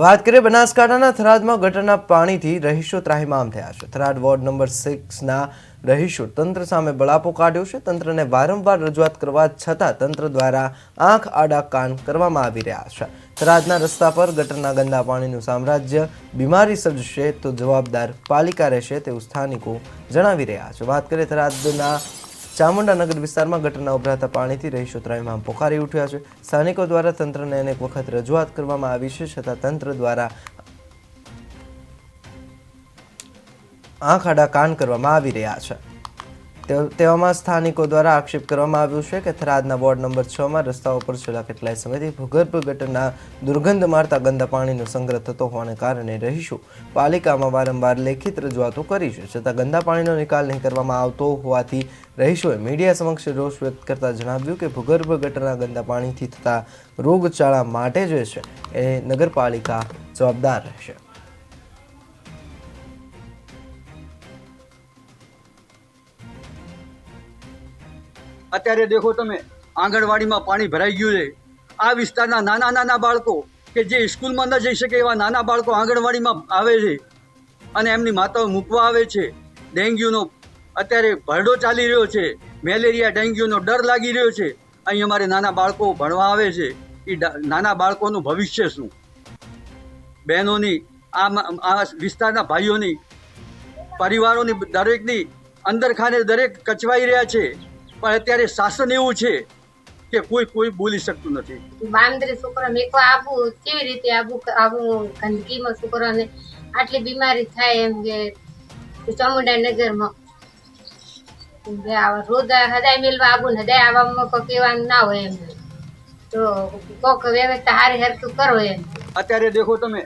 વાત કરીએ બનાસકાંઠાના થરાદમાં ગટરના પાણીથી રહીશો ત્રાહિમામ થયા છે। થરાદ વોર્ડ નંબર 6ના રહીશો તંત્ર સામે બળાપો કાઢ્યો છે। તંત્રને વારંવાર રજૂઆત કરવા છતાં તંત્ર દ્વારા આંખ આડા કાન કરવામાં આવી રહ્યા છે। થરાદના રસ્તા પર ગટરના ગંદા પાણીનું સામ્રાજ્ય બીમારી સર્જશે તો જવાબદાર પાલિકા રહેશે તેવું સ્થાનિકો જણાવી રહ્યા છે। વાત કરીએ થરાદના ચામુંડાનગર વિસ્તારમાં ગટરના ઉભરાતા પાણીથી રહીશો ત્રાહિમામ પોકારી ઉઠ્યા છે। સ્થાનિકો દ્વારા તંત્રને અનેક વખત રજૂઆત કરવામાં આવી છે, છતાં તંત્ર દ્વારા આંખ આડા કાન કરવામાં આવી રહ્યા છે। તેવામાં સ્થાનિકો દ્વારા આક્ષેપ કરવામાં આવ્યો છે કે થરાદના વોર્ડ નંબર 6માં રસ્તાઓ પર છેલ્લા કેટલાય સમયથી ભૂગર્ભ ગટરના દુર્ગંધ મારતા ગંદા પાણીનો સંગ્રહ થતો હોવાને કારણે રહીશો પાલિકામાં વારંવાર લેખિત રજૂઆતો કરી છે, છતાં ગંદા પાણીનો નિકાલ નહીં કરવામાં આવતો હોવાથી રહીશોએ મીડિયા સમક્ષ રોષ વ્યક્ત કરતા જણાવ્યું કે ભૂગર્ભ ગટરના ગંદા પાણીથી થતા રોગચાળા માટે જે છે એ નગરપાલિકા જવાબદાર રહેશે। અત્યારે દેખો તમે આંગણવાડીમાં પાણી ભરાઈ ગયું છે। આ વિસ્તારના નાના નાના બાળકો કે જે સ્કૂલમાં ન જઈ શકે એવા નાના બાળકો આંગણવાડીમાં આવે છે અને એમની માતાઓ મૂકવા આવે છે। ડેન્ગ્યુનો અત્યારે ભરડો ચાલી રહ્યો છે, મેલેરિયા ડેન્ગ્યુનો ડર લાગી રહ્યો છે। અહીં અમારે નાના બાળકો ભણવા આવે છે, એ નાના બાળકોનું ભવિષ્ય શું? બહેનોની આ વિસ્તારના ભાઈઓની પરિવારોની દરેકની અંદર ખાને દરેક કચવાઈ રહ્યા છે, પણ અત્યારે શાસન એવું છે કે કોઈ બોલી શકતું નથી। બાંદરે છોકરા મેકવા આવું કેવી રીતે આવું ગંદકીમાં છોકરાને આટલી બીમારી થાય એમ કે ચામુંડાનગરમાં રોજ હદાય મેળવા આવું ને હદાય આવવામાં કોઈ કહેવાનું ના હોય એમ, તો કોક વ્યવસ્થા હારી હરકું કરો એમ। અત્યારે દેખો તમે